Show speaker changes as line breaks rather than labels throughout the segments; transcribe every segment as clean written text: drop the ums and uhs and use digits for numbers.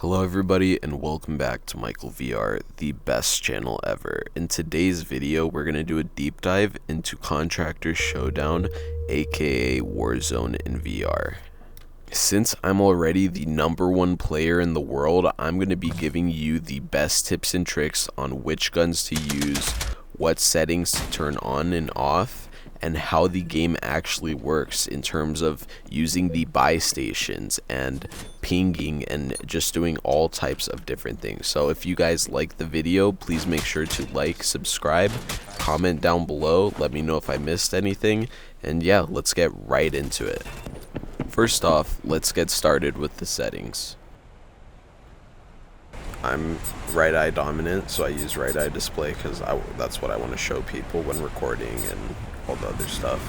Hello everybody and welcome back to Michael VR, the best channel ever. In today's video, we're going to do a deep dive into Contractors Showdown, aka Warzone in VR. Since I'm already the #1 player in the world, I'm going to be giving you the best tips and tricks on which guns to use, what settings to turn on and off, and how the game actually works in terms of using the buy stations and pinging and just doing all types of different things. So if you guys like the video, please make sure to like, subscribe, comment down below, let me know if I missed anything, and yeah, let's get right into it. First off, let's get started with the settings. I'm right eye dominant, so I use right eye display because that's what I want to show people when recording and all the other stuff.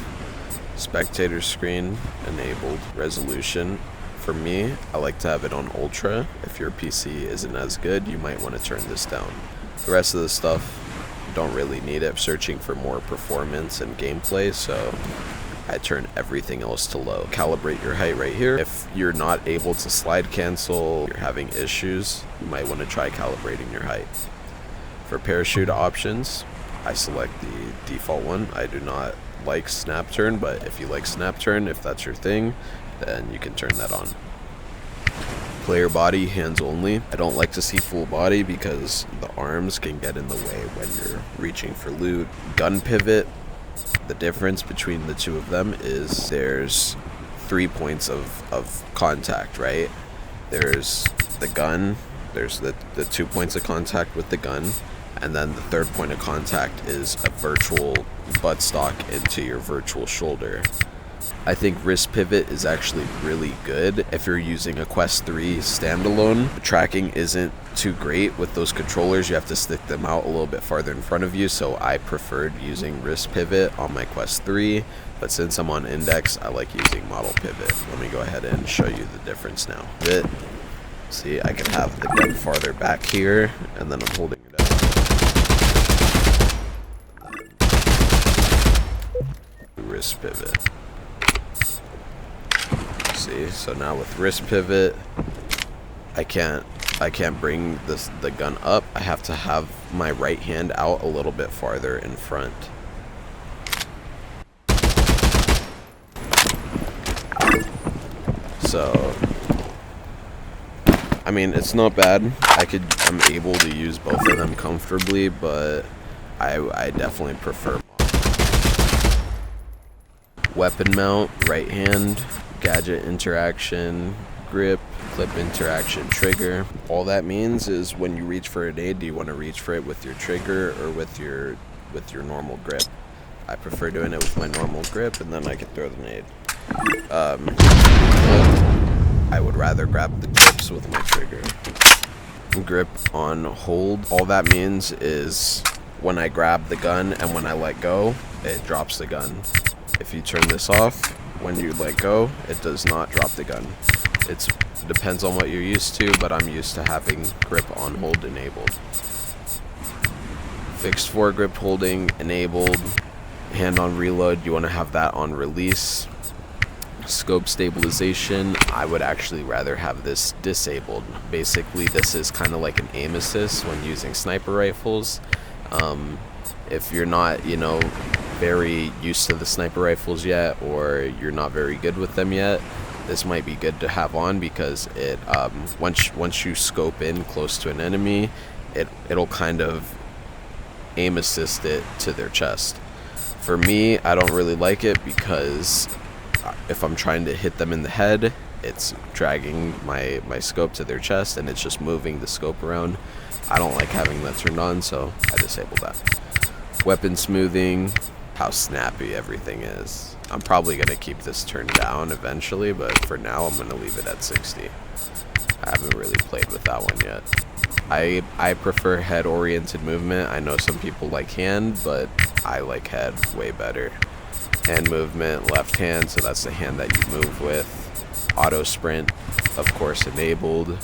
Spectator screen enabled. Resolution, for me, I like to have it on ultra. If your PC isn't as good, you might want to turn this down. The rest of the stuff, you don't really need it. I'm searching for more performance and gameplay, so I turn everything else to low. Calibrate your height right here. If you're not able to slide cancel, you're having issues, you might want to try calibrating your height. For parachute options, I select the default one. I do not like snap turn, but if you like snap turn, if that's your thing, then you can turn that on. Player body, hands only. I don't like to see full body because the arms can get in the way when you're reaching for loot. Gun pivot. The difference between the two of them is there's 3 points of contact, right? There's the gun, there's the 2 points of contact with the gun, and then the third point of contact is a virtual buttstock into your virtual shoulder. I think wrist pivot is actually really good if you're using a Quest 3 standalone. The tracking isn't too great with those controllers. You have to stick them out a little bit farther in front of you, so I preferred using wrist pivot on my Quest 3, but since I'm on Index, I like using model pivot. Let me go ahead and show you the difference now. See, I can have the gun farther back here, and then I'm holding it out. Wrist pivot. See, so now with wrist pivot, I can't bring the gun up. I have to have my right hand out a little bit farther in front. So, I mean, it's not bad. I'm able to use both of them comfortably, but I definitely prefer weapon mount, right hand, gadget interaction, grip, clip interaction, trigger. All that means is when you reach for a nade, do you want to reach for it with your trigger or with your normal grip? I prefer doing it with my normal grip, and then I can throw the nade. I would rather grab the clips with my trigger. Grip on hold. All that means is when I grab the gun and when I let go, it drops the gun. If you turn this off, when you let go, it does not drop the gun. It depends on what you're used to, but I'm used to having grip on hold enabled. Fixed foregrip holding enabled. Hand on reload, you want to have that on release. Scope stabilization, I would actually rather have this disabled. Basically, this is kind of like an aim assist when using sniper rifles. If you're not, very used to the sniper rifles yet, or you're not very good with them yet, this might be good to have on because it once you scope in close to an enemy, it'll kind of aim assist it to their chest. For me, I don't really like it because if I'm trying to hit them in the head, it's dragging my scope to their chest and it's just moving the scope around. I don't like having that turned on, so I disable that. Weapon smoothing, how snappy everything is. I'm probably going to keep this turned down eventually, but for now I'm going to leave it at 60. I haven't really played with that one yet. I prefer head-oriented movement. I know some people like hand, but I like head way better. Hand movement, left hand, so that's the hand that you move with. Auto sprint, of course, enabled.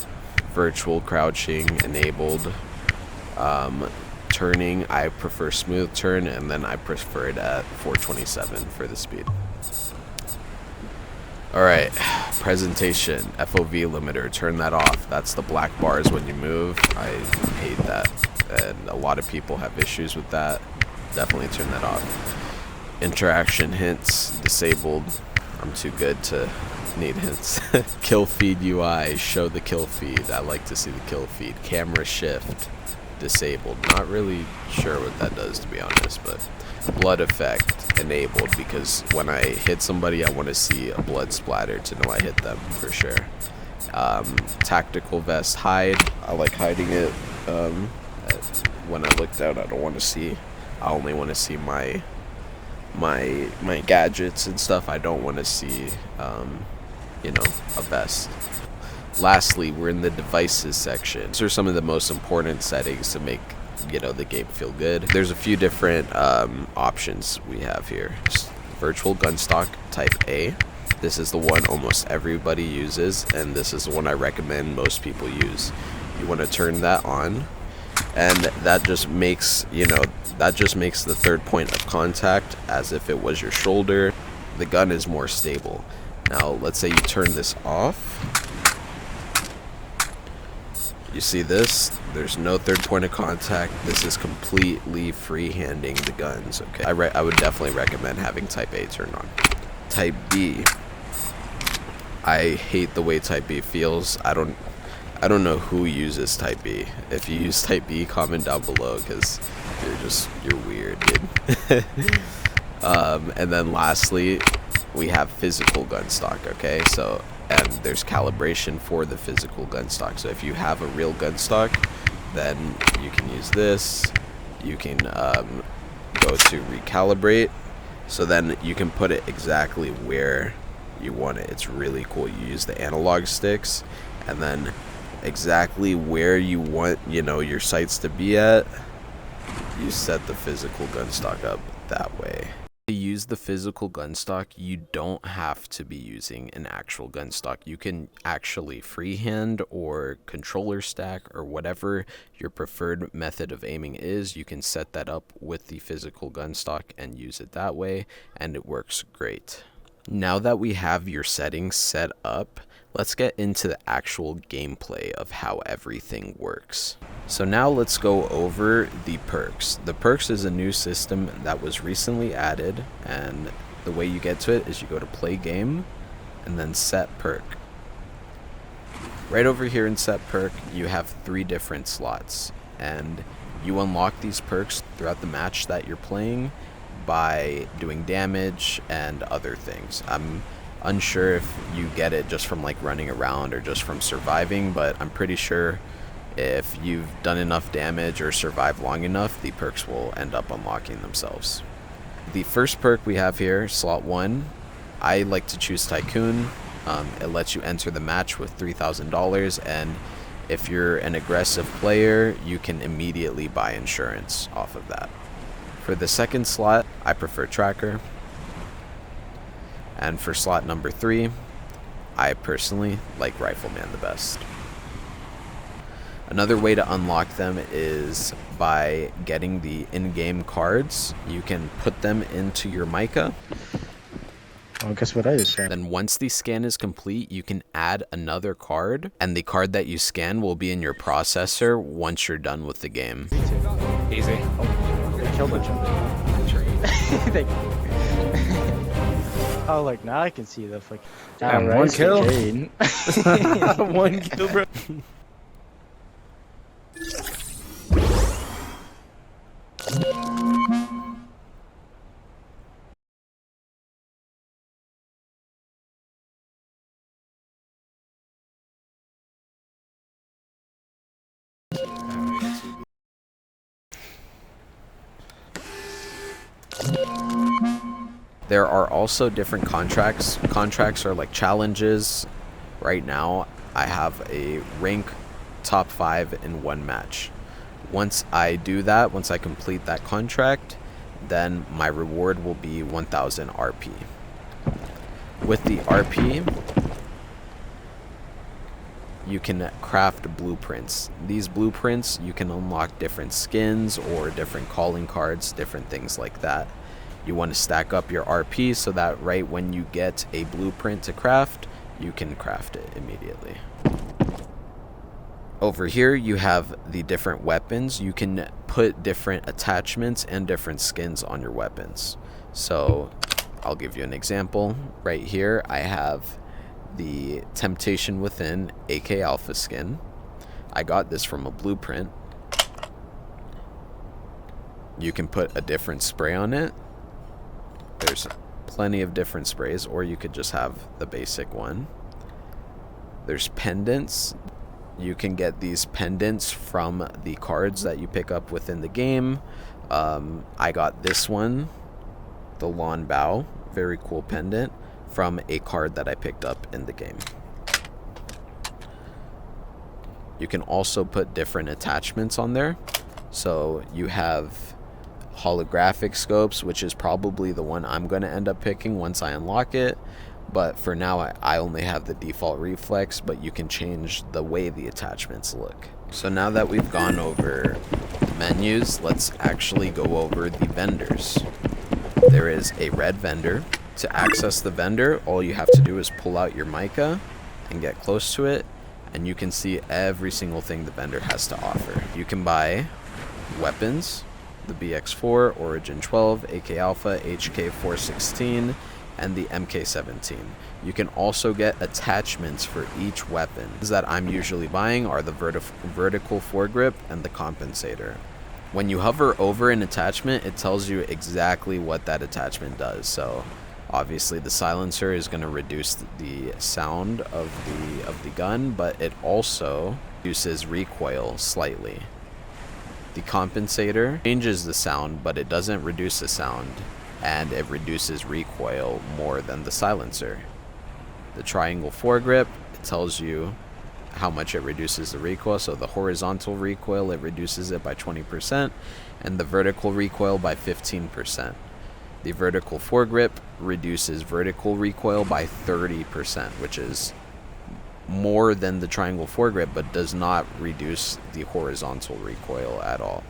Virtual crouching, enabled. Turning, I prefer smooth turn, and then I prefer it at 427 for the speed. Alright, presentation, FOV limiter, turn that off. That's the black bars when you move. I hate that, and a lot of people have issues with that. Definitely turn that off. Interaction hints, disabled. I'm too good to need hints. Kill feed UI, show the kill feed. I like to see the kill feed. Camera shift, disabled. Not really sure what that does, to be honest, but blood effect enabled, because when I hit somebody I want to see a blood splatter to know I hit them for sure. Tactical vest hide, I like hiding it. When I look down I don't want to see, I only want to see my gadgets and stuff. I don't want to see you know, a vest. Lastly, we're in the devices section. These are some of the most important settings to make, you know, the game feel good. There's a few different options we have here. Virtual gun stock type A. This is the one almost everybody uses, and this is the one I recommend most people use. You want to turn that on, and that just makes, you know, that just makes the third point of contact as if it was your shoulder. The gun is more stable. Now let's say you turn this off. You see this? There's no third point of contact. This is completely free-handing the guns, okay? I would definitely recommend having Type A turned on. Type B. I hate the way Type B feels. I don't know who uses Type B. If you use Type B, comment down below, because you're weird, dude. And then lastly, we have physical gun stock, okay? So, and there's calibration for the physical gun stock. So if you have a real gun stock, then you can use this. You can go to recalibrate, so then you can put it exactly where you want it. It's really cool. You use the analog sticks, and then exactly where you want, you know, your sights to be at, you set the physical gun stock up that way. To use the physical gun stock, you don't have to be using an actual gun stock. You can actually freehand or controller stack, or whatever your preferred method of aiming is. You can set that up with the physical gun stock and use it that way, and it works great. Now that we have your settings set up, let's get into the actual gameplay of how everything works. So now let's go over the perks. The perks is a new system that was recently added, and the way you get to it is you go to play game and then set perk. Right over here in set perk, you have 3 different slots, and you unlock these perks throughout the match that you're playing by doing damage and other things. I'm unsure if you get it just from like running around or just from surviving, but I'm pretty sure if you've done enough damage or survived long enough, the perks will end up unlocking themselves. The first perk we have here, slot 1, I like to choose Tycoon. It lets you enter the match with $3,000, and if you're an aggressive player, you can immediately buy insurance off of that. For the second slot, I prefer Tracker. And for slot number 3, I personally like Rifleman the best. Another way to unlock them is by getting the in-game cards. You can put them into your mica.
Oh, guess what I just said?
Then once the scan is complete, you can add another card, and the card that you scan will be in your processor once you're done with the game.
Easy.
Oh, they killed each other. Oh, like now I can see the fucking.
Damn, one kill.
One kill, bro.
There are also different contracts. Contracts are like challenges. Right now, I have a rank top 5 in 1 match. Once I do that, once I complete that contract, then my reward will be 1000 RP. With the RP, you can craft blueprints. These blueprints, you can unlock different skins or different calling cards, different things like that. You want to stack up your RP so that right when you get a blueprint to craft, you can craft it immediately. Over here you have the different weapons. You can put different attachments and different skins on your weapons. So I'll give you an example. Right here I have the Temptation Within AK Alpha skin. I got this from a blueprint. You can put a different spray on it. There's plenty of different sprays, or you could just have the basic one. There's pendants. You can get these pendants from the cards that you pick up within the game. I got this one, the Lawn Bow, very cool pendant, from a card that I picked up in the game. You can also put different attachments on there. So you have holographic scopes, which is probably the one I'm going to end up picking once I unlock it. But for now, I only have the default reflex, but you can change the way the attachments look. So now that we've gone over menus, let's actually go over the vendors. There is a red vendor. To access the vendor, all you have to do is pull out your mica and get close to it, and you can see every single thing the vendor has to offer. You can buy weapons, the BX4, Origin 12, AK Alpha, HK 416, and the MK17. You can also get attachments for each weapon. That I'm usually buying are the vertical foregrip and the compensator. When you hover over an attachment, it tells you exactly what that attachment does. So obviously the silencer is going to reduce the sound of the gun, but it also reduces recoil slightly. The compensator changes the sound, but it doesn't reduce the sound, and it reduces recoil more than the silencer. The triangle foregrip, it tells you how much it reduces the recoil. So the horizontal recoil, it reduces it by 20%, and the vertical recoil by 15%. The vertical foregrip reduces vertical recoil by 30%, which is more than the triangle foregrip, but does not reduce the horizontal recoil at all.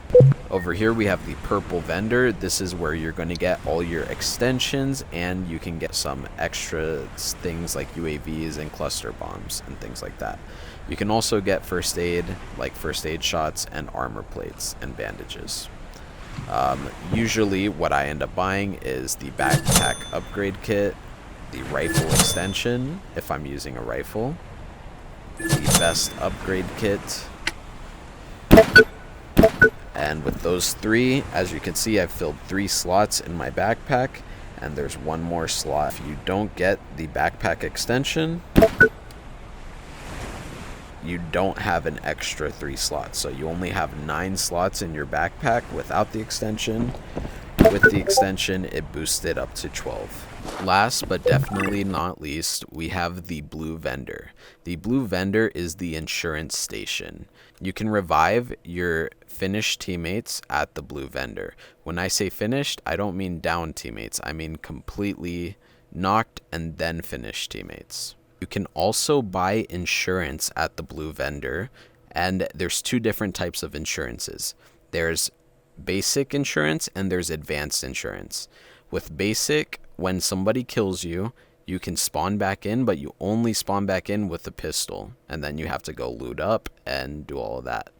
Over here we have the purple vendor. This is where you're going to get all your extensions, and you can get some extra things like UAVs and cluster bombs and things like that. You can also get first aid, like first aid shots and armor plates and bandages. Usually what I end up buying is the backpack upgrade kit, the rifle extension if I'm using a rifle, the vest upgrade kit, and with those three, as you can see, I've filled 3 slots in my backpack, and there's one more slot. If you don't get the backpack extension, you don't have an extra 3 slots, so you only have 9 slots in your backpack without the extension. With the extension, it boosts it up to 12. Last but definitely not least, we have the blue vendor. The blue vendor is the insurance station. You can revive your finished teammates at the blue vendor. When I say finished, I don't mean down teammates. I mean completely knocked and then finished teammates. You can also buy insurance at the blue vendor, and there's 2 different types of insurances. There's basic insurance and there's advanced insurance. With basic, when somebody kills you, you can spawn back in, but you only spawn back in with a pistol, and then you have to go loot up and do all of that.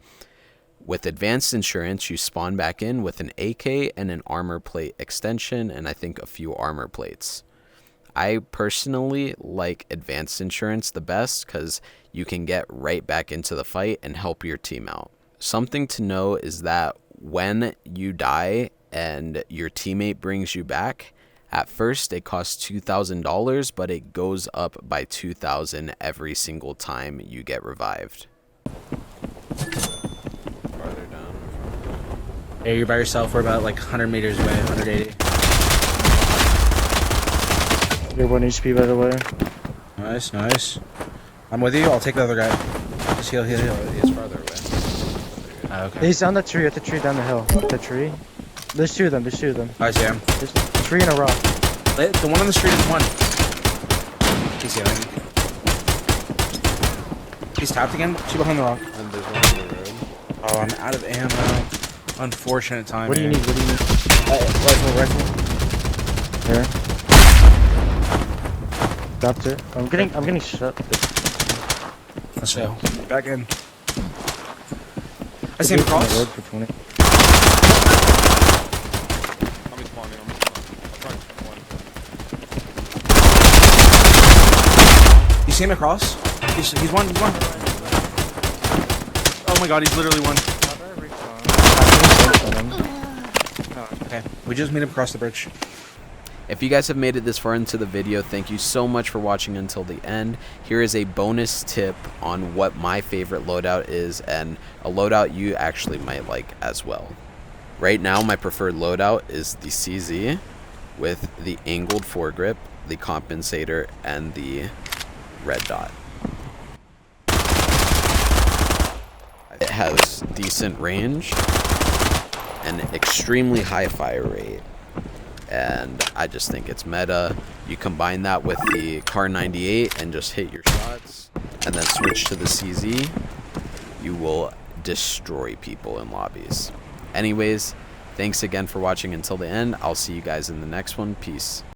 With advanced insurance, you spawn back in with an AK and an armor plate extension, and I think a few armor plates. I personally like advanced insurance the best because you can get right back into the fight and help your team out. Something to know is that when you die and your teammate brings you back, at first it costs $2,000, but it goes up by $2,000 every single time you get revived. Farther down.
Yeah, you're by yourself. We're about like 100 meters away, 180.
You're 1 HP, by the way.
Nice, nice. I'm with you. I'll take the other guy. Just heal.
He's farther away.
Oh, okay.
He's on the tree, at the tree down the hill. The tree. There's 2 of them, there's 2 of them.
I see him.
There's 3 in a row.
The one on the street is 1. He's healing. He's tapped again. 2 behind the rock.
And there's one on the road.
Oh, I'm out of ammo. Unfortunate timing.
What do you need?
Rifle.
Here. Dropped it. I'm getting shot.
Let's go. Back in. I see him
On the road
across.
for 20.
I'm respawning. I'm trying to spawn.
You see him across? He's one. He's one. Oh my god, he's literally one. Okay, we just made him cross the bridge.
If you guys have made it this far into the video, thank you so much for watching until the end. Here is a bonus tip on what my favorite loadout is, and a loadout you actually might like as well. Right now, my preferred loadout is the CZ with the angled foregrip, the compensator, and the red dot. It has decent range and extremely high fire rate. And I just think it's meta. You combine that with the Car 98 and just hit your shots, and then switch to the CZ, you will destroy people in lobbies. Anyways, thanks again for watching until the end. I'll see you guys in the next one. Peace.